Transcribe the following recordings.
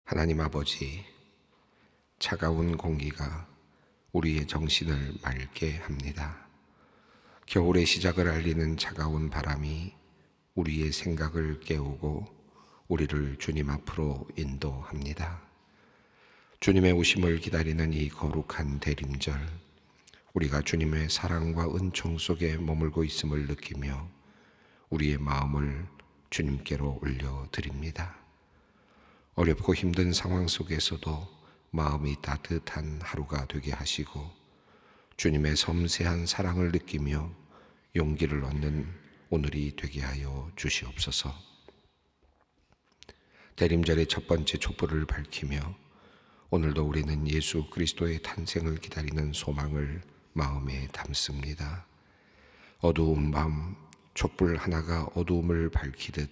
하나님 아버지, 차가운 공기가 우리의 정신을 맑게 합니다. 겨울의 시작을 알리는 차가운 바람이 우리의 생각을 깨우고 우리를 주님 앞으로 인도합니다. 주님의 오심을 기다리는 이 거룩한 대림절, 우리가 주님의 사랑과 은총 속에 머물고 있음을 느끼며 우리의 마음을 주님께로 올려드립니다. 어렵고 힘든 상황 속에서도 마음이 따뜻한 하루가 되게 하시고 주님의 섬세한 사랑을 느끼며 용기를 얻는 오늘이 되게 하여 주시옵소서. 대림절의 첫 번째 촛불을 밝히며 오늘도 우리는 예수 그리스도의 탄생을 기다리는 소망을 마음에 담습니다. 어두운 밤 촛불 하나가 어두움을 밝히듯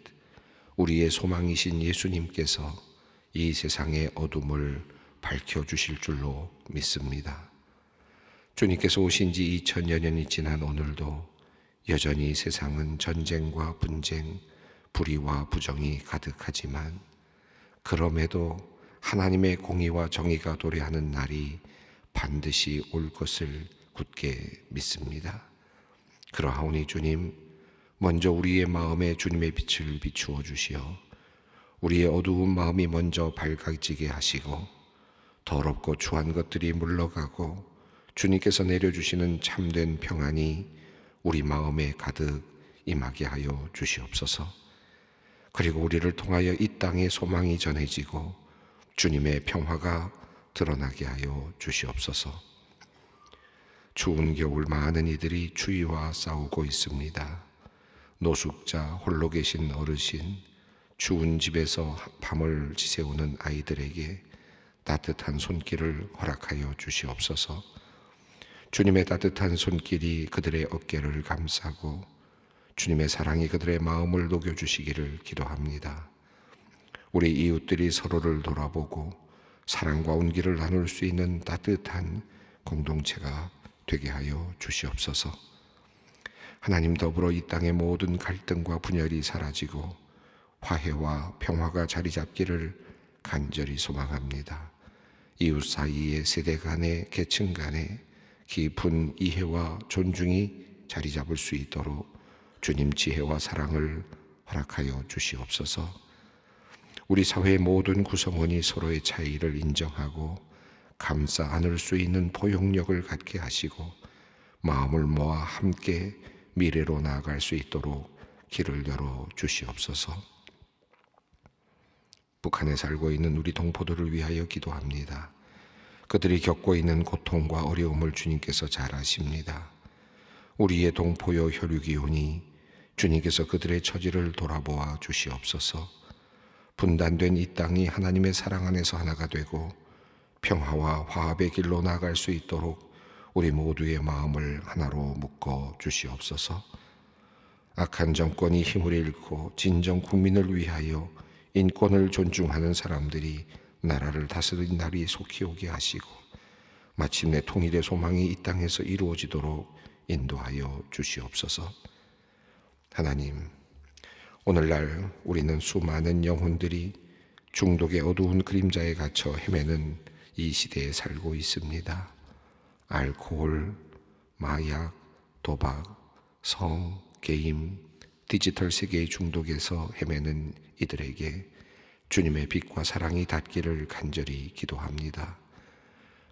우리의 소망이신 예수님께서 이 세상의 어둠을 밝혀주실 줄로 믿습니다. 주님께서 오신 지 2000여 년이 지난 오늘도 여전히 세상은 전쟁과 분쟁, 불의와 부정이 가득하지만 그럼에도 하나님의 공의와 정의가 도래하는 날이 반드시 올 것을 굳게 믿습니다. 그러하오니 주님, 먼저 우리의 마음에 주님의 빛을 비추어 주시어 우리의 어두운 마음이 먼저 밝아지게 하시고 더럽고 추한 것들이 물러가고 주님께서 내려주시는 참된 평안이 우리 마음에 가득 임하게 하여 주시옵소서. 그리고 우리를 통하여 이 땅의 소망이 전해지고 주님의 평화가 드러나게 하여 주시옵소서. 추운 겨울 많은 이들이 추위와 싸우고 있습니다. 노숙자, 홀로 계신 어르신, 추운 집에서 밤을 지새우는 아이들에게 따뜻한 손길을 허락하여 주시옵소서. 주님의 따뜻한 손길이 그들의 어깨를 감싸고 주님의 사랑이 그들의 마음을 녹여주시기를 기도합니다. 우리 이웃들이 서로를 돌아보고 사랑과 온기를 나눌 수 있는 따뜻한 공동체가 되게 하여 주시옵소서. 하나님, 더불어 이 땅의 모든 갈등과 분열이 사라지고 화해와 평화가 자리 잡기를 간절히 소망합니다. 이웃 사이의 세대 간의 계층 간의 깊은 이해와 존중이 자리 잡을 수 있도록 주님 지혜와 사랑을 허락하여 주시옵소서. 우리 사회의 모든 구성원이 서로의 차이를 인정하고 감싸 안을 수 있는 포용력을 갖게 하시고 마음을 모아 함께 미래로 나아갈 수 있도록 길을 열어 주시옵소서. 북한에 살고 있는 우리 동포들을 위하여 기도합니다. 그들이 겪고 있는 고통과 어려움을 주님께서 잘 아십니다. 우리의 동포요 혈육이오니 주님께서 그들의 처지를 돌아보아 주시옵소서. 분단된 이 땅이 하나님의 사랑 안에서 하나가 되고 평화와 화합의 길로 나아갈 수 있도록 우리 모두의 마음을 하나로 묶어 주시옵소서. 악한 정권이 힘을 잃고 진정 국민을 위하여 인권을 존중하는 사람들이 나라를 다스린 날이 속히 오게 하시고 마침내 통일의 소망이 이 땅에서 이루어지도록 인도하여 주시옵소서. 하나님, 오늘날 우리는 수많은 영혼들이 중독의 어두운 그림자에 갇혀 헤매는 이 시대에 살고 있습니다. 알코올, 마약, 도박, 성, 게임, 디지털 세계의 중독에서 헤매는 이들에게 주님의 빛과 사랑이 닿기를 간절히 기도합니다.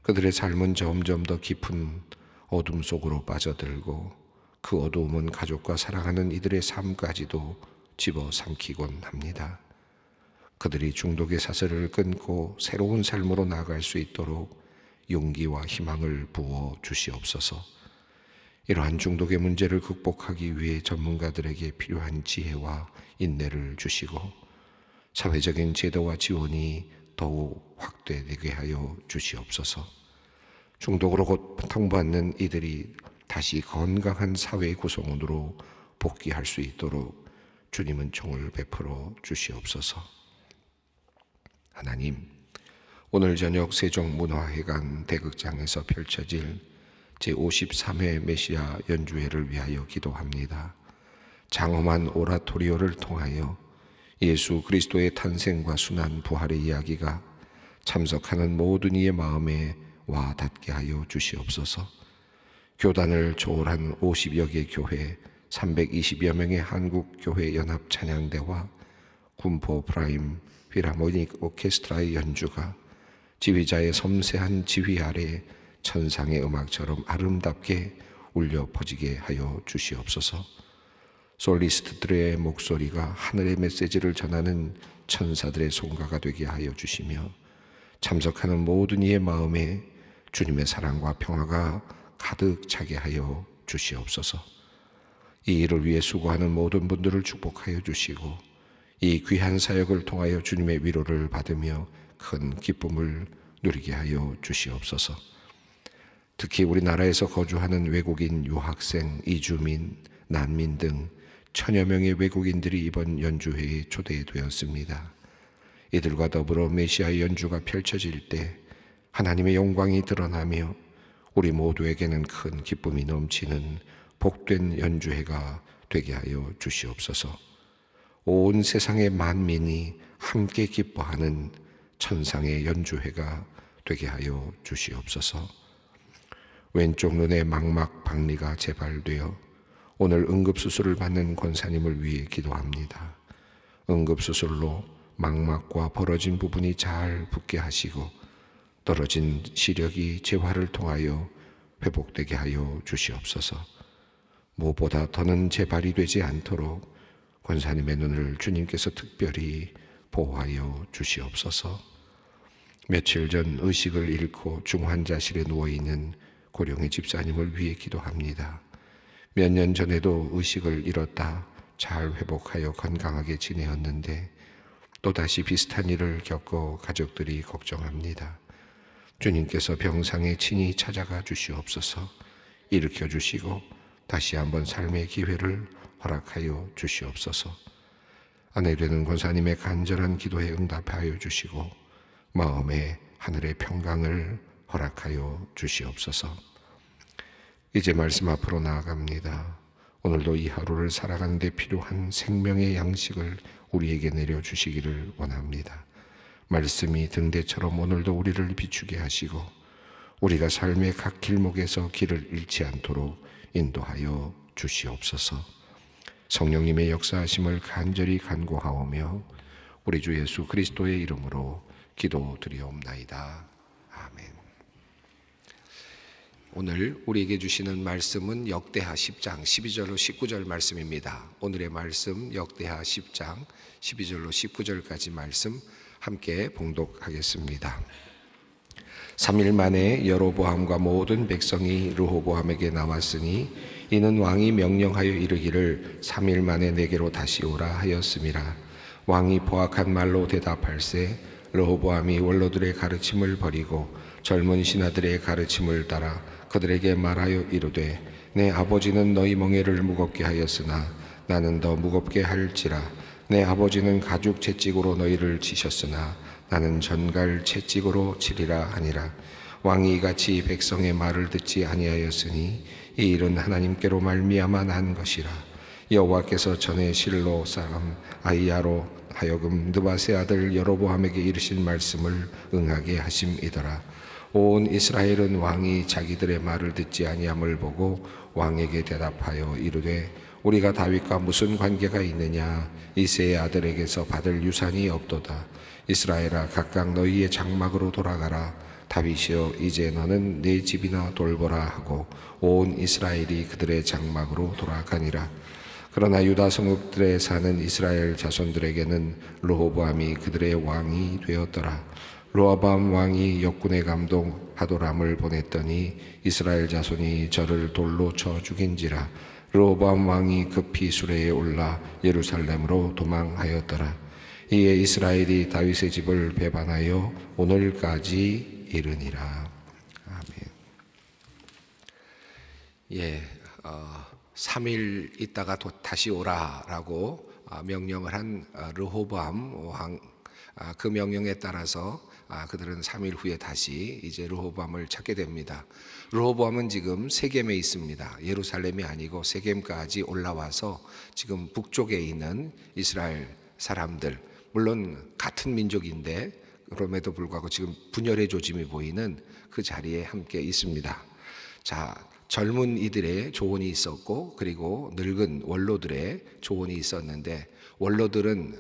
그들의 삶은 점점 더 깊은 어둠 속으로 빠져들고 그 어두움은 가족과 사랑하는 이들의 삶까지도 집어삼키곤 합니다. 그들이 중독의 사슬을 끊고 새로운 삶으로 나아갈 수 있도록 용기와 희망을 부어 주시옵소서. 이러한 중독의 문제를 극복하기 위해 전문가들에게 필요한 지혜와 인내를 주시고 사회적인 제도와 지원이 더욱 확대되게 하여 주시옵소서. 중독으로 고통받는 이들이 다시 건강한 사회 구성원으로 복귀할 수 있도록 주님은 총을 베풀어 주시옵소서. 하나님, 오늘 저녁 세종문화회관 대극장에서 펼쳐질 제53회 메시아 연주회를 위하여 기도합니다. 장엄한 오라토리오를 통하여 예수 그리스도의 탄생과 순환 부활의 이야기가 참석하는 모든 이의 마음에 와 닿게 하여 주시옵소서. 교단을 초월한 50여 개 교회, 320여 명의 한국교회 연합 찬양대와 군포 프라임 필하모닉 오케스트라의 연주가 지휘자의 섬세한 지휘 아래 천상의 음악처럼 아름답게 울려 퍼지게 하여 주시옵소서. 솔리스트들의 목소리가 하늘의 메시지를 전하는 천사들의 송가가 되게 하여 주시며 참석하는 모든 이의 마음에 주님의 사랑과 평화가 가득 차게 하여 주시옵소서. 이 일을 위해 수고하는 모든 분들을 축복하여 주시고 이 귀한 사역을 통하여 주님의 위로를 받으며 큰 기쁨을 누리게 하여 주시옵소서. 특히 우리나라에서 거주하는 외국인 유학생, 이주민, 난민 등 천여 명의 외국인들이 이번 연주회에 초대되었습니다. 이들과 더불어 메시아의 연주가 펼쳐질 때 하나님의 영광이 드러나며 우리 모두에게는 큰 기쁨이 넘치는 복된 연주회가 되게 하여 주시옵소서. 온 세상의 만민이 함께 기뻐하는 천상의 연주회가 되게 하여 주시옵소서. 왼쪽 눈에 망막 박리가 재발되어 오늘 응급수술을 받는 권사님을 위해 기도합니다. 응급수술로 망막과 벌어진 부분이 잘 붙게 하시고 떨어진 시력이 재활을 통하여 회복되게 하여 주시옵소서. 무엇보다 더는 재발이 되지 않도록 권사님의 눈을 주님께서 특별히 보호하여 주시옵소서. 며칠 전 의식을 잃고 중환자실에 누워있는 고령의 집사님을 위해 기도합니다. 몇 년 전에도 의식을 잃었다 잘 회복하여 건강하게 지내었는데 또다시 비슷한 일을 겪어 가족들이 걱정합니다. 주님께서 병상에 친히 찾아가 주시옵소서. 일으켜 주시고 다시 한번 삶의 기회를 허락하여 주시옵소서. 아내 되는 권사님의 간절한 기도에 응답하여 주시고 마음의 하늘의 평강을 허락하여 주시옵소서. 이제 말씀 앞으로 나아갑니다. 오늘도 이 하루를 살아가는 데 필요한 생명의 양식을 우리에게 내려주시기를 원합니다. 말씀이 등대처럼 오늘도 우리를 비추게 하시고 우리가 삶의 각 길목에서 길을 잃지 않도록 인도하여 주시옵소서. 성령님의 역사하심을 간절히 간구하오며 우리 주 예수 그리스도의 이름으로 기도드리옵나이다. 아멘. 오늘 우리에게 주시는 말씀은 역대하 10장 12절로 19절 말씀입니다. 오늘의 말씀 역대하 10장 12절로 19절까지 말씀 함께 봉독하겠습니다. 3일 만에 여로보암과 모든 백성이 르호보암에게 나왔으니 이는 왕이 명령하여 이르기를 3일 만에 내게로 다시 오라 하였음이라. 왕이 포악한 말로 대답할세 르호보암이 원로들의 가르침을 버리고 젊은 신하들의 가르침을 따라 그들에게 말하여 이르되 내 아버지는 너희 멍에를 무겁게 하였으나 나는 더 무겁게 할지라. 내 아버지는 가죽 채찍으로 너희를 치셨으나 나는 전갈 채찍으로 치리라 하니라. 왕이 이같이 백성의 말을 듣지 아니하였으니 이 일은 하나님께로 말미암아 난 것이라. 여호와께서 전에 실로 사람 아히야로 하여금 느바세 아들 여로보암에게 이르신 말씀을 응하게 하심이더라. 온 이스라엘은 왕이 자기들의 말을 듣지 아니함을 보고 왕에게 대답하여 이르되 우리가 다윗과 무슨 관계가 있느냐? 이새의 아들에게서 받을 유산이 없도다. 이스라엘아 각각 너희의 장막으로 돌아가라. 다윗이여 이제 너는 내 집이나 돌보라 하고 온 이스라엘이 그들의 장막으로 돌아가니라. 그러나 유다 성읍들에 사는 이스라엘 자손들에게는 르호보암이 그들의 왕이 되었더라. 르호보암 왕이 역군의 감독 하도람을 보냈더니 이스라엘 자손이 저를 돌로 쳐 죽인지라. 르호보암 왕이 급히 수레에 올라 예루살렘으로 도망하였더라. 이에 이스라엘이 다윗의 집을 배반하여 오늘까지 이르니라. 아멘. 3일 있다가 다시 오라라고 명령을 한 르호보암 왕, 그 명령에 따라서 그들은 3일 후에 다시 이제 르호보암을 찾게 됩니다. 르호보암은 지금 세겜에 있습니다. 예루살렘이 아니고 세겜까지 올라와서 지금 북쪽에 있는 이스라엘 사람들, 물론 같은 민족인데 그럼에도 불구하고 지금 분열의 조짐이 보이는 그 자리에 함께 있습니다. 자, 젊은 이들의 조언이 있었고 그리고 늙은 원로들의 조언이 있었는데, 원로들은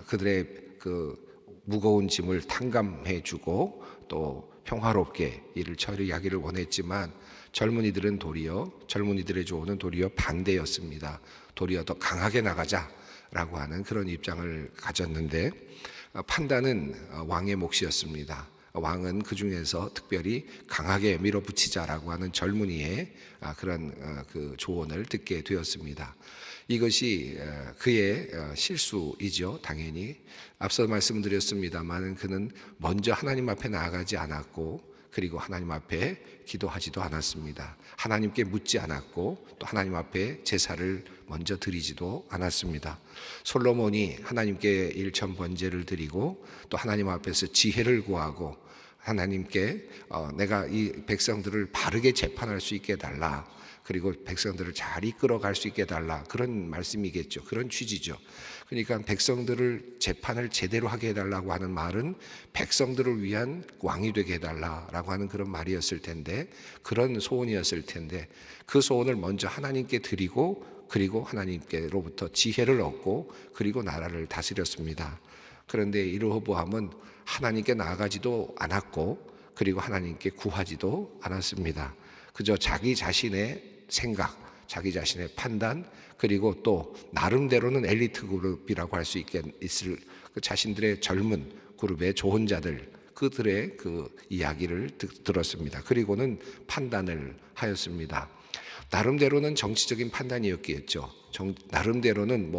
그들의 그 무거운 짐을 탕감해주고 또 평화롭게 일을 처리하기를 원했지만, 젊은이들의 조언은 도리어 반대였습니다. 도리어 더 강하게 나가자라고 하는 그런 입장을 가졌는데, 판단은 왕의 몫이었습니다. 왕은 그 중에서 특별히 강하게 밀어붙이자라고 하는 젊은이의 그런 그 조언을 듣게 되었습니다. 이것이 그의 실수이죠. 당연히 앞서 말씀드렸습니다만 그는 먼저 하나님 앞에 나아가지 않았고 그리고 하나님 앞에 기도하지도 않았습니다. 하나님께 묻지 않았고 또 하나님 앞에 제사를 먼저 드리지도 않았습니다. 솔로몬이 하나님께 일천 번제를 드리고 또 하나님 앞에서 지혜를 구하고 하나님께 내가 이 백성들을 바르게 재판할 수 있게 해달라, 그리고 백성들을 잘 이끌어갈 수 있게 해달라, 그런 말씀이겠죠. 그런 취지죠. 그러니까 백성들을 재판을 제대로 하게 해달라고 하는 말은 백성들을 위한 왕이 되게 해달라라고 하는 그런 말이었을 텐데, 그런 소원이었을 텐데, 그 소원을 먼저 하나님께 드리고 그리고 하나님께로부터 지혜를 얻고 그리고 나라를 다스렸습니다. 그런데 이 르호보암은 하나님께 나아가지도 않았고 그리고 하나님께 구하지도 않았습니다. 그저 자기 자신의 생각, 자기 자신의 판단, 그리고 또 나름대로는 엘리트 그룹이라고 할 수 있을 그 자신들의 젊은 그룹의 조언자들, 그들의 그 이야기를 들었습니다. 그리고는 판단을 하였습니다. 나름대로는 정치적인 판단이었겠죠. 나름대로는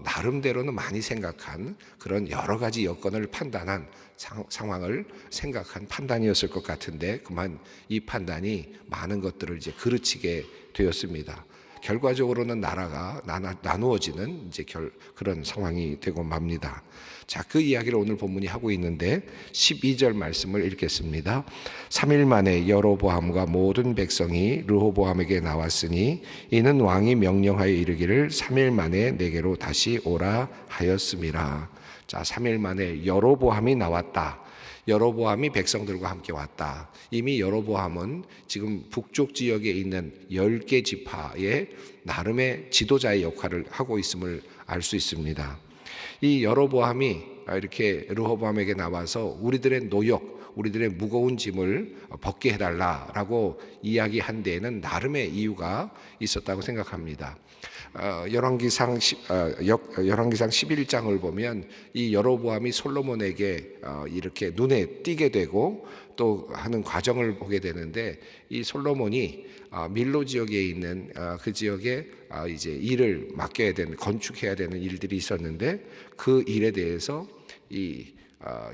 나름대로는 많이 생각한 그런 여러 가지 여건을 판단한 상황을 생각한 판단이었을 것 같은데, 그만 이 판단이 많은 것들을 이제 그르치게 되었습니다. 결과적으로는 나라가 나누어지는 이제 그런 상황이 되고 맙니다. 자, 그 이야기를 오늘 본문이 하고 있는데 12절 말씀을 읽겠습니다. 3일 만에 여로보암과 모든 백성이 르호보암에게 나왔으니 이는 왕이 명령하여 이르기를 3일 만에 내게로 다시 오라 하였음이라. 자, 3일 만에 여로보암이 나왔다. 여로보암이 백성들과 함께 왔다. 이미 여로보암은 지금 북쪽 지역에 있는 10개 지파의 나름의 지도자의 역할을 하고 있음을 알 수 있습니다. 이 여로보암이 이렇게 르호보암에게 나와서 우리들의 노역, 우리들의 무거운 짐을 벗게 해달라라고 이야기한 데에는 나름의 이유가 있었다고 생각합니다. 열왕기상 11장을 보면 이 여로보암이 솔로몬에게 이렇게 눈에 띄게 되고 또 하는 과정을 보게 되는데, 이 솔로몬이 밀로 지역에 있는 그 지역에 이제 일을 맡겨야 되는, 건축해야 되는 일들이 있었는데 그 일에 대해서 이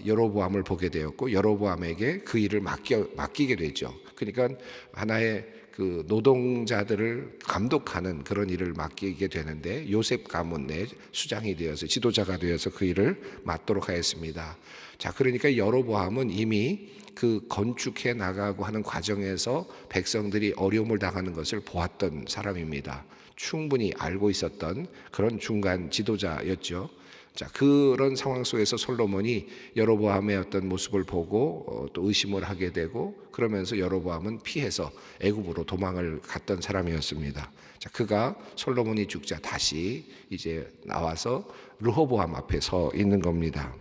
여로보암을 보게 되었고 여로보암에게 그 일을 맡기게 되죠. 그러니까 하나의 그 노동자들을 감독하는 그런 일을 맡기게 되는데, 요셉 가문의 수장이 되어서 지도자가 되어서 그 일을 맡도록 하였습니다. 자, 그러니까 여로보암은 이미 그 건축해 나가고 하는 과정에서 백성들이 어려움을 당하는 것을 보았던 사람입니다. 충분히 알고 있었던 그런 중간 지도자였죠. 자, 그런 상황 속에서 솔로몬이 여로보암의 어떤 모습을 보고 또 의심을 하게 되고, 그러면서 여로보암은 피해서 애굽으로 도망을 갔던 사람이었습니다. 자, 그가 솔로몬이 죽자 다시 이제 나와서 르호보암 앞에 서 있는 겁니다.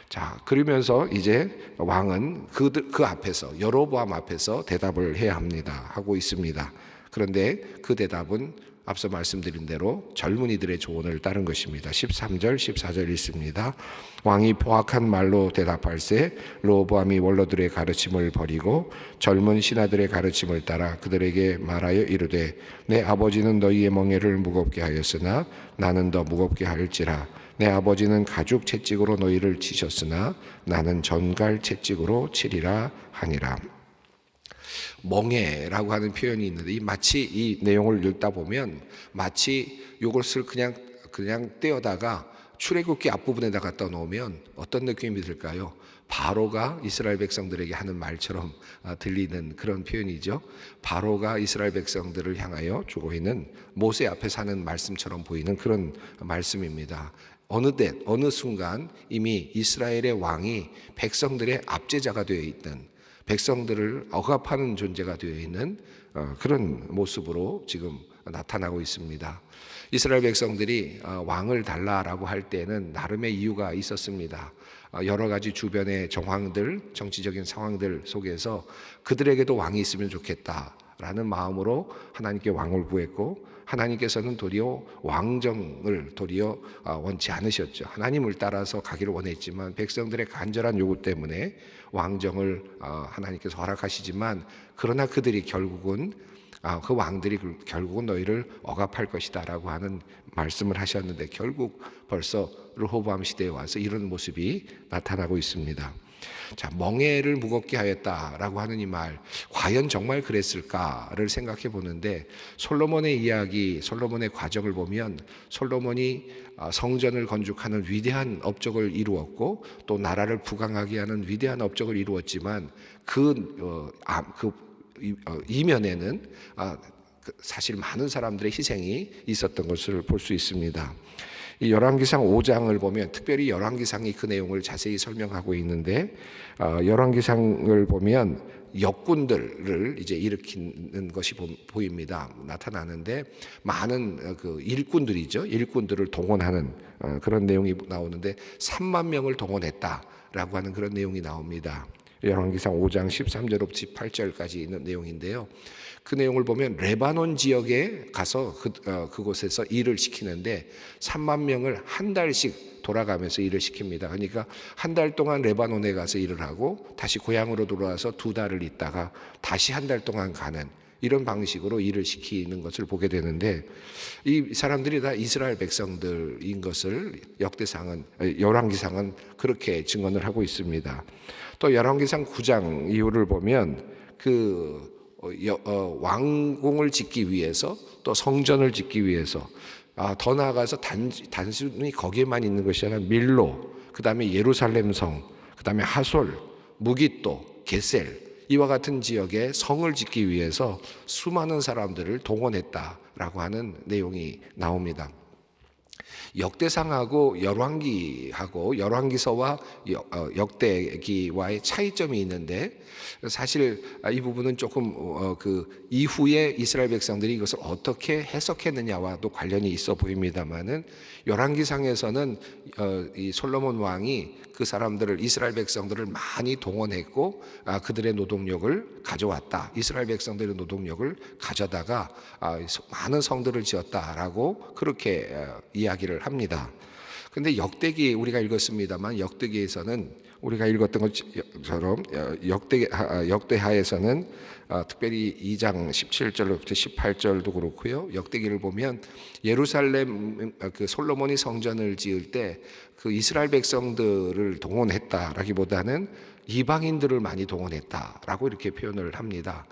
자, 그러면서 이제 왕은 그 앞에서, 여로보암 앞에서 대답을 해야 합니다. 하고 있습니다. 그런데 그 대답은 앞서 말씀드린 대로 젊은이들의 조언을 따른 것입니다. 13절 14절 있습니다. 왕이 포악한 말로 대답할세 르호보암이 원로들의 가르침을 버리고 젊은 신하들의 가르침을 따라 그들에게 말하여 이르되 내 아버지는 너희의 멍에를 무겁게 하였으나 나는 더 무겁게 할지라. 내 아버지는 가죽 채찍으로 너희를 치셨으나 나는 전갈 채찍으로 치리라 하니라. 멍에라고 하는 표현이 있는데, 마치 이 내용을 읽다 보면 마치 이것을 그냥 떼어다가 출애굽기 앞부분에다 갖다 놓으면 어떤 느낌이 들까요? 바로가 이스라엘 백성들에게 하는 말처럼 들리는 그런 표현이죠. 바로가 이스라엘 백성들을 향하여 주고 있는 모세 앞에 사는 말씀처럼 보이는 그런 말씀입니다. 어느 순간 이미 이스라엘의 왕이 백성들의 압제자가 되어 있던, 백성들을 억압하는 존재가 되어 있는 그런 모습으로 지금 나타나고 있습니다. 이스라엘 백성들이 왕을 달라라고 할 때는 나름의 이유가 있었습니다. 여러 가지 주변의 정황들, 정치적인 상황들 속에서 그들에게도 왕이 있으면 좋겠다라는 마음으로 하나님께 왕을 구했고, 하나님께서는 도리어 왕정을 도리어 원치 않으셨죠. 하나님을 따라서 가기를 원했지만 백성들의 간절한 요구 때문에 왕정을 하나님께서 허락하시지만, 그러나 그들이 결국은 그 왕들이 결국은 너희를 억압할 것이다 라고 하는 말씀을 하셨는데, 결국 벌써 르호보암 시대에 와서 이런 모습이 나타나고 있습니다. 자, 멍에를 무겁게 하였다라고 하는 이 말, 과연 정말 그랬을까를 생각해 보는데, 솔로몬의 이야기, 솔로몬의 과정을 보면 솔로몬이 성전을 건축하는 위대한 업적을 이루었고 또 나라를 부강하게 하는 위대한 업적을 이루었지만 이면에는 사실 많은 사람들의 희생이 있었던 것을 볼 수 있습니다. 이 열왕기상 5장을 보면 특별히 열왕기상이 그 내용을 자세히 설명하고 있는데, 열왕기상을 보면 역군들을 이제 일으키는 것이 보입니다. 나타나는데, 많은 그 일꾼들이죠. 일꾼들을 동원하는 그런 내용이 나오는데 3만 명을 동원했다라고 하는 그런 내용이 나옵니다. 열왕기상 5장 13절부터 18절까지 있는 내용인데요. 그 내용을 보면 레바논 지역에 가서 그곳에서 일을 시키는데 3만 명을 한 달씩 돌아가면서 일을 시킵니다. 그러니까 한 달 동안 레바논에 가서 일을 하고 다시 고향으로 돌아와서 2달을 있다가 다시 한 달 동안 가는, 이런 방식으로 일을 시키는 것을 보게 되는데, 이 사람들이 다 이스라엘 백성들인 것을 열왕기상은 그렇게 증언을 하고 있습니다. 또 열왕기상 9장 이후를 보면 왕궁을 짓기 위해서, 또 성전을 짓기 위해서, 더 나아가서 단순히 거기에만 있는 것이 아니라 밀로, 그 다음에 예루살렘 성, 그 다음에 하솔, 무깃도, 게셀, 이와 같은 지역에 성을 짓기 위해서 수많은 사람들을 동원했다라고 하는 내용이 나옵니다. 역대상하고 열왕기하고 열왕기서와 역대기와의 차이점이 있는데, 사실 이 부분은 조금 그 이후에 이스라엘 백성들이 이것을 어떻게 해석했느냐와도 관련이 있어 보입니다만은, 열왕기상에서는 이 솔로몬 왕이 그 사람들을, 이스라엘 백성들을 많이 동원했고 그들의 노동력을 가져왔다, 이스라엘 백성들의 노동력을 가져다가 많은 성들을 지었다라고 그렇게 이야기를 합니다. 그런데 역대기 우리가 읽었습니다만, 역대기에서는 우리가 읽었던 것처럼 역대하에서는 특별히 2장 17절부터 18절도 그렇고요. 역대기를 보면 예루살렘 그 솔로몬이 성전을 지을 때 그 이스라엘 백성들을 동원했다라기보다는 이방인들을 많이 동원했다라고 이렇게 표현을 합니다.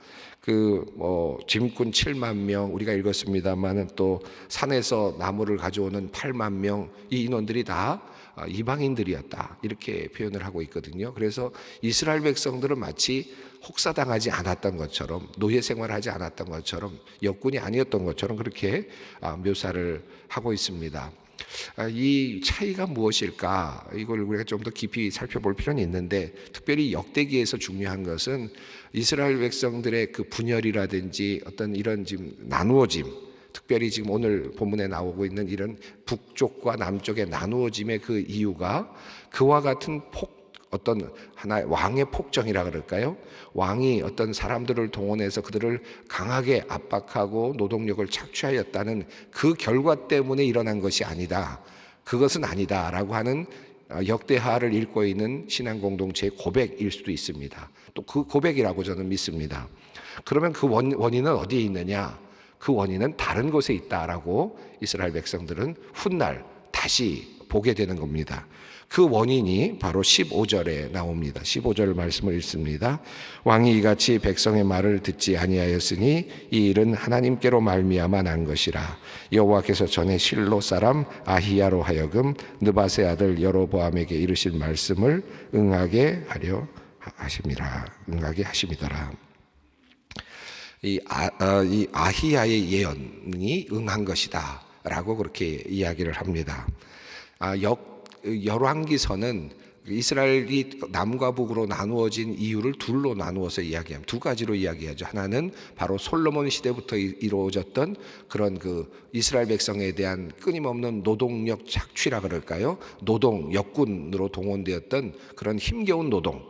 짐꾼 7만 명 우리가 읽었습니다만은, 또 산에서 나무를 가져오는 8만 명, 이 인원들이 다 이방인들이었다, 이렇게 표현을 하고 있거든요. 그래서 이스라엘 백성들은 마치 혹사당하지 않았던 것처럼, 노예 생활하지 않았던 것처럼, 역군이 아니었던 것처럼 그렇게 묘사를 하고 있습니다. 이 차이가 무엇일까? 이걸 우리가 좀 더 깊이 살펴볼 필요는 있는데, 특별히 역대기에서 중요한 것은 이스라엘 백성들의 그 분열이라든지 어떤 이런 지금 나누어짐, 특별히 지금 오늘 본문에 나오고 있는 이런 북쪽과 남쪽의 나누어짐의 그 이유가 그와 같은 어떤 하나의 왕의 폭정이라 그럴까요? 왕이 어떤 사람들을 동원해서 그들을 강하게 압박하고 노동력을 착취하였다는 그 결과 때문에 일어난 것이 아니다, 그것은 아니다라고 하는 역대하를 읽고 있는 신앙 공동체의 고백일 수도 있습니다. 또 그 고백이라고 저는 믿습니다. 그러면 그 원인은 어디에 있느냐? 그 원인은 다른 곳에 있다라고 이스라엘 백성들은 훗날 다시 보게 되는 겁니다. 그 원인이 바로 15절에 나옵니다. 15절 말씀을 읽습니다. 왕이 이같이 백성의 말을 듣지 아니하였으니 이 일은 하나님께로 말미암아 난 것이라. 여호와께서 전에 실로 사람 아히야로 하여금 느밧의 아들 여로보암에게 이르실 말씀을 응하게 하려 하심이라. 응하게 하심이더라. 이 아히야의 예언이 응한 것이다 라고 그렇게 이야기를 합니다. 열왕기서는 이스라엘이 남과 북으로 나누어진 이유를 둘로 나누어서 이야기합니다. 두 가지로 이야기하죠. 하나는 바로 솔로몬 시대부터 이루어졌던 그런 이스라엘 백성에 대한 끊임없는 노동력 착취라 그럴까요? 노동, 역군으로 동원되었던 그런 힘겨운 노동.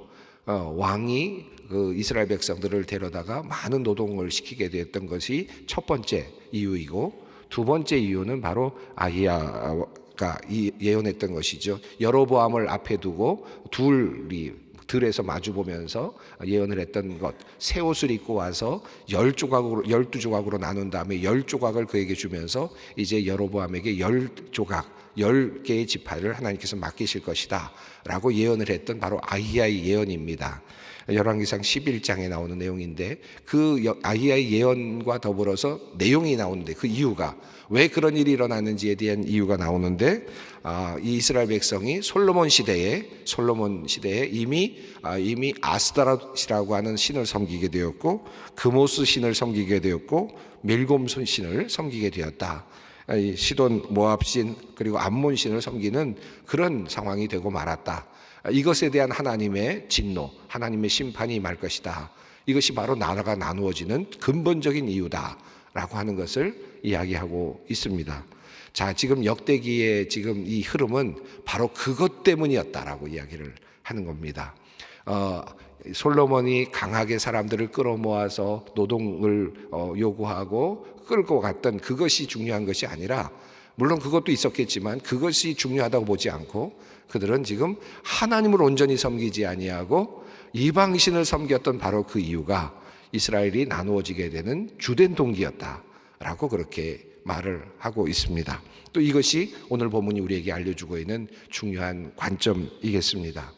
왕이 이스라엘 백성들을 데려다가 많은 노동을 시키게 되었던 것이 첫 번째 이유이고, 두 번째 이유는 바로 아히야가 예언했던 것이죠. 여로보암을 앞에 두고 둘이 들에서 마주 보면서 예언을 했던 것, 새 옷을 입고 와서 12조각으로 나눈 다음에 10조각을 그에게 주면서 이제 여로보암에게 10개의 지파를 하나님께서 맡기실 것이다 라고 예언을 했던 바로 아히야의 예언입니다. 열왕기상 11장에 나오는 내용인데, 그 아히야의 예언과 더불어서 내용이 나오는데, 그 이유가 왜 그런 일이 일어났는지에 대한 이유가 나오는데, 이 이스라엘 백성이 솔로몬 시대에 이미 아스타롯이라고 하는 신을 섬기게 되었고, 그모스 신을 섬기게 되었고, 밀곰 신을 섬기게 되었다. 시돈 모압 신 그리고 암몬 신을 섬기는 그런 상황이 되고 말았다. 이것에 대한 하나님의 진노, 하나님의 심판이 임할 것이다. 이것이 바로 나라가 나누어지는 근본적인 이유다라고 하는 것을 이야기하고 있습니다. 자, 지금 역대기의 지금 이 흐름은 바로 그것 때문이었다라고 이야기를 하는 겁니다. 솔로몬이 강하게 사람들을 끌어모아서 노동을 요구하고 끌고 갔던 그것이 중요한 것이 아니라, 물론 그것도 있었겠지만 그것이 중요하다고 보지 않고 그들은 지금 하나님을 온전히 섬기지 아니하고 이방신을 섬겼던 바로 그 이유가 이스라엘이 나누어지게 되는 주된 동기였다라고 그렇게 말을 하고 있습니다. 또 이것이 오늘 본문이 우리에게 알려주고 있는 중요한 관점이겠습니다.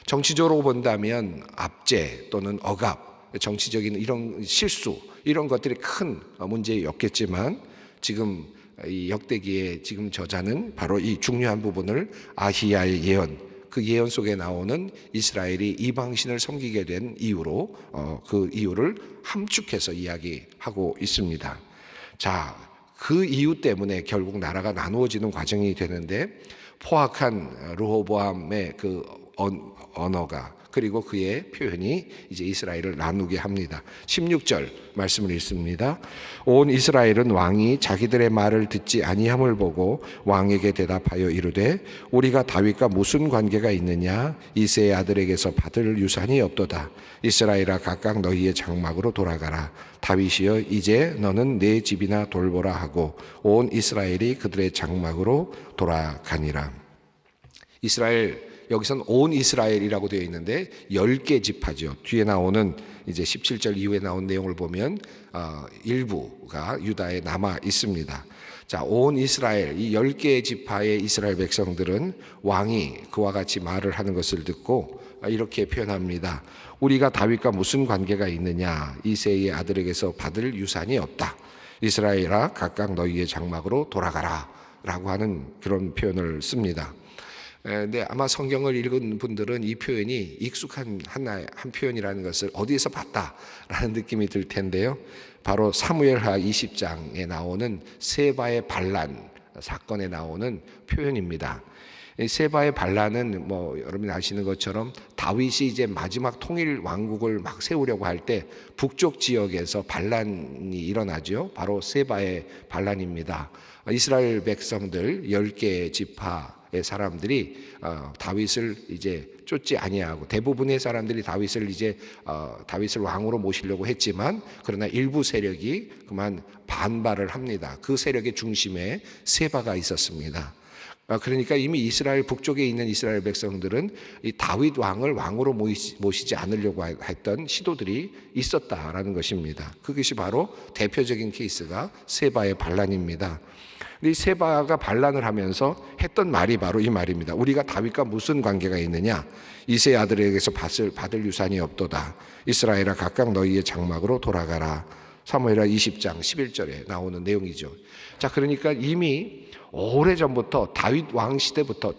정치적으로 본다면 압제 또는 억압, 정치적인 이런 실수, 이런 것들이 큰 문제였겠지만, 지금 이 역대기의 지금 저자는 바로 이 중요한 부분을 아히야의 예언, 그 예언 속에 나오는 이스라엘이 이방신을 섬기게 된 이유로 그 이유를 함축해서 이야기하고 있습니다. 자, 그 이유 때문에 결국 나라가 나누어지는 과정이 되는데, 포악한 르호보암의 그 언어가, 그리고 그의 표현이 이제 이스라엘을 나누게 합니다. 16절 말씀을 읽습니다. 온 이스라엘은 왕이 자기들의 말을 듣지 아니함을 보고 왕에게 대답하여 이르되, 우리가 다윗과 무슨 관계가 있느냐? 이새의 아들에게서 받을 유산이 없도다. 이스라엘아, 각각 너희의 장막으로 돌아가라. 다윗이여, 이제 너는 내 집이나 돌보라 하고 온 이스라엘이 그들의 장막으로 돌아가니라. 이스라엘, 여기서는 온 이스라엘이라고 되어 있는데 10개 지파죠. 뒤에 나오는 이제 17절 이후에 나온 내용을 보면 일부가 유다에 남아 있습니다. 자, 온 이스라엘, 이 10개의 지파의 이스라엘 백성들은 왕이 그와 같이 말을 하는 것을 듣고 이렇게 표현합니다. 우리가 다윗과 무슨 관계가 있느냐? 이새의 아들에게서 받을 유산이 없다. 이스라엘아, 각각 너희의 장막으로 돌아가라 라고 하는 그런 표현을 씁니다. 근데 아마 성경을 읽은 분들은 이 표현이 익숙한 한 표현이라는 것을 어디에서 봤다라는 느낌이 들 텐데요. 바로 사무엘하 20장에 나오는 세바의 반란 사건에 나오는 표현입니다. 세바의 반란은 여러분이 아시는 것처럼 다윗이 이제 마지막 통일 왕국을 막 세우려고 할 때 북쪽 지역에서 반란이 일어나죠. 바로 세바의 반란입니다. 이스라엘 백성들 10개 지파 사람들이 다윗을 이제 쫓지 아니하고, 대부분의 사람들이 다윗을 왕으로 모시려고 했지만, 그러나 일부 세력이 그만 반발을 합니다. 그 세력의 중심에 세바가 있었습니다. 그러니까 이미 이스라엘 북쪽에 있는 이스라엘 백성들은 이 다윗 왕을 왕으로 모시지 않으려고 했던 시도들이 있었다라는 것입니다. 그것이 바로 대표적인 케이스가 세바의 반란입니다. 이 세바가 반란을 하면서 했던 말이 바로 이 말입니다. 우리가 다윗과 무슨 관계가 있느냐? 이새의 아들에게서 받을 유산이 없도다. 이스라엘아, 각각 너희의 장막으로 돌아가라. 사무엘하 20장 11절에 나오는 내용이죠. 자, 그러니까 이미 오래전부터 다윗 왕 시대부터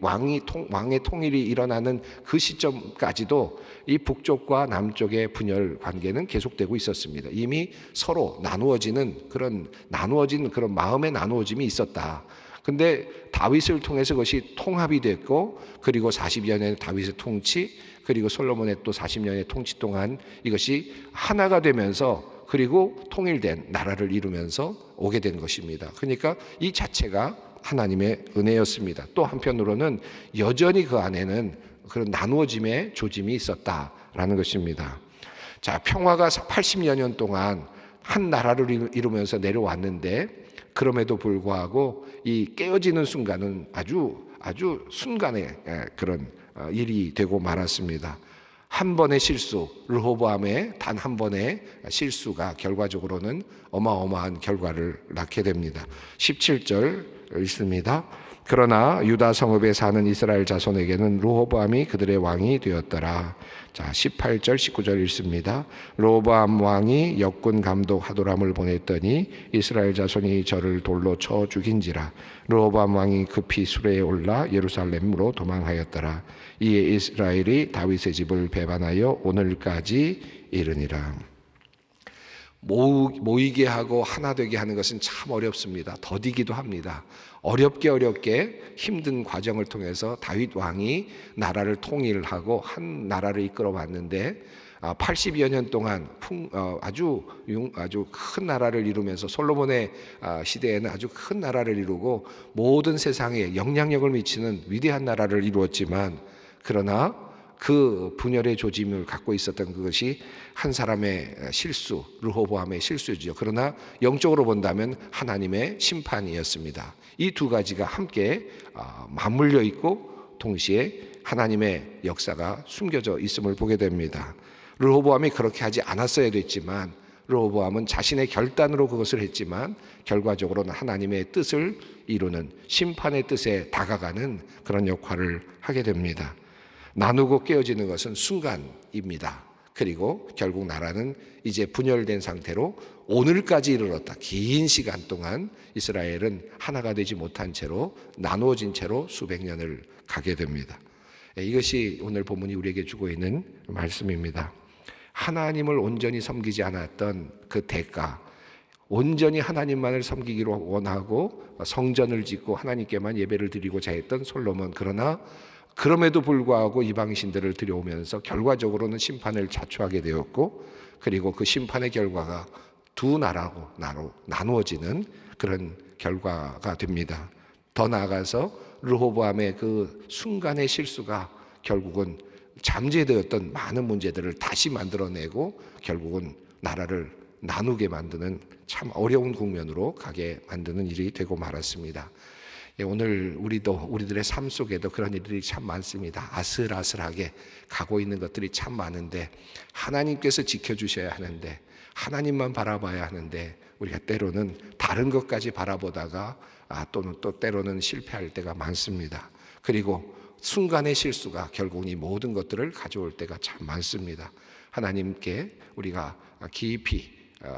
왕의 통일이 일어나는 그 시점까지도 이 북쪽과 남쪽의 분열 관계는 계속되고 있었습니다. 이미 서로 나누어진 그런 마음의 나누어짐이 있었다. 근데 다윗을 통해서 그것이 통합이 됐고, 그리고 40여 년의 다윗의 통치, 그리고 솔로몬의 또 40년의 통치 동안 이것이 하나가 되면서, 그리고 통일된 나라를 이루면서 오게 된 것입니다. 그러니까 이 자체가 하나님의 은혜였습니다. 또 한편으로는 여전히 그 안에는 그런 나누어짐의 조짐이 있었다라는 것입니다. 자, 평화가 80여 년 동안 한 나라를 이루면서 내려왔는데, 그럼에도 불구하고 이 깨어지는 순간은 아주 순간의 그런 일이 되고 말았습니다. 한 번의 실수, 르호보암의 단 한 번의 실수가 결과적으로는 어마어마한 결과를 낳게 됩니다. 17절 읽습니다. 그러나 유다 성읍에 사는 이스라엘 자손에게는 르호보암이 그들의 왕이 되었더라. 자, 18절 19절 읽습니다. 르호보암 왕이 역군 감독 하도람을 보냈더니 이스라엘 자손이 저를 돌로 쳐 죽인지라. 르호보암 왕이 급히 수레에 올라 예루살렘으로 도망하였더라. 이에 이스라엘이 다윗의 집을 배반하여 오늘까지 이르니라. 모이게 하고 하나 되게 하는 것은 참 어렵습니다. 더디기도 합니다. 어렵게 힘든 과정을 통해서 다윗 왕이 나라를 통일하고 한 나라를 이끌어 왔는데, 80여 년 동안 아주 큰 나라를 이루면서 솔로몬의 시대에는 아주 큰 나라를 이루고 모든 세상에 영향력을 미치는 위대한 나라를 이루었지만, 그러나 그 분열의 조짐을 갖고 있었던 그것이 한 사람의 실수, 르호보암의 실수죠. 그러나 영적으로 본다면 하나님의 심판이었습니다. 이 두 가지가 함께 맞물려 있고 동시에 하나님의 역사가 숨겨져 있음을 보게 됩니다. 르호보암이 그렇게 하지 않았어야 됐지만, 르호보암은 자신의 결단으로 그것을 했지만 결과적으로는 하나님의 뜻을 이루는 심판의 뜻에 다가가는 그런 역할을 하게 됩니다. 나누고 깨어지는 것은 순간입니다. 그리고 결국 나라는 이제 분열된 상태로 오늘까지 이르렀다. 긴 시간 동안 이스라엘은 하나가 되지 못한 채로 나누어진 채로 수백 년을 가게 됩니다. 이것이 오늘 본문이 우리에게 주고 있는 말씀입니다. 하나님을 온전히 섬기지 않았던 그 대가, 온전히 하나님만을 섬기기로 원하고 성전을 짓고 하나님께만 예배를 드리고자 했던 솔로몬, 그러나 그럼에도 불구하고 이방신들을 들여오면서 결과적으로는 심판을 자초하게 되었고, 그리고 그 심판의 결과가 두 나라로 나누어지는 그런 결과가 됩니다. 더 나아가서 르호보암의 그 순간의 실수가 결국은 잠재되었던 많은 문제들을 다시 만들어내고 결국은 나라를 나누게 만드는 참 어려운 국면으로 가게 만드는 일이 되고 말았습니다. 오늘 우리들의 삶 속에도 그런 일들이 참 많습니다. 아슬아슬하게 가고 있는 것들이 참 많은데, 하나님께서 지켜주셔야 하는데, 하나님만 바라봐야 하는데, 우리가 때로는 다른 것까지 바라보다가 또는 또 때로는 실패할 때가 많습니다. 그리고 순간의 실수가 결국은 이 모든 것들을 가져올 때가 참 많습니다. 하나님께 우리가 깊이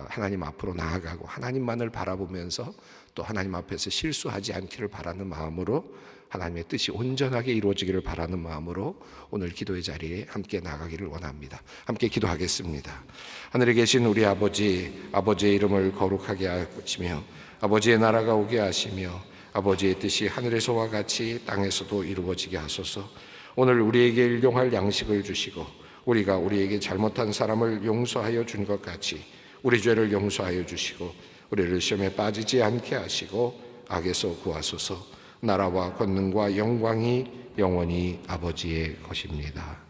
하나님 앞으로 나아가고 하나님만을 바라보면서 또 하나님 앞에서 실수하지 않기를 바라는 마음으로, 하나님의 뜻이 온전하게 이루어지기를 바라는 마음으로 오늘 기도의 자리에 함께 나가기를 원합니다. 함께 기도하겠습니다. 하늘에 계신 우리 아버지, 아버지의 이름을 거룩하게 하시며 아버지의 나라가 오게 하시며 아버지의 뜻이 하늘에서와 같이 땅에서도 이루어지게 하소서. 오늘 우리에게 일용할 양식을 주시고 우리가 우리에게 잘못한 사람을 용서하여 준 것 같이 우리 죄를 용서하여 주시고 우리를 시험에 빠지지 않게 하시고 악에서 구하소서. 나라와 권능과 영광이 영원히 아버지의 것입니다.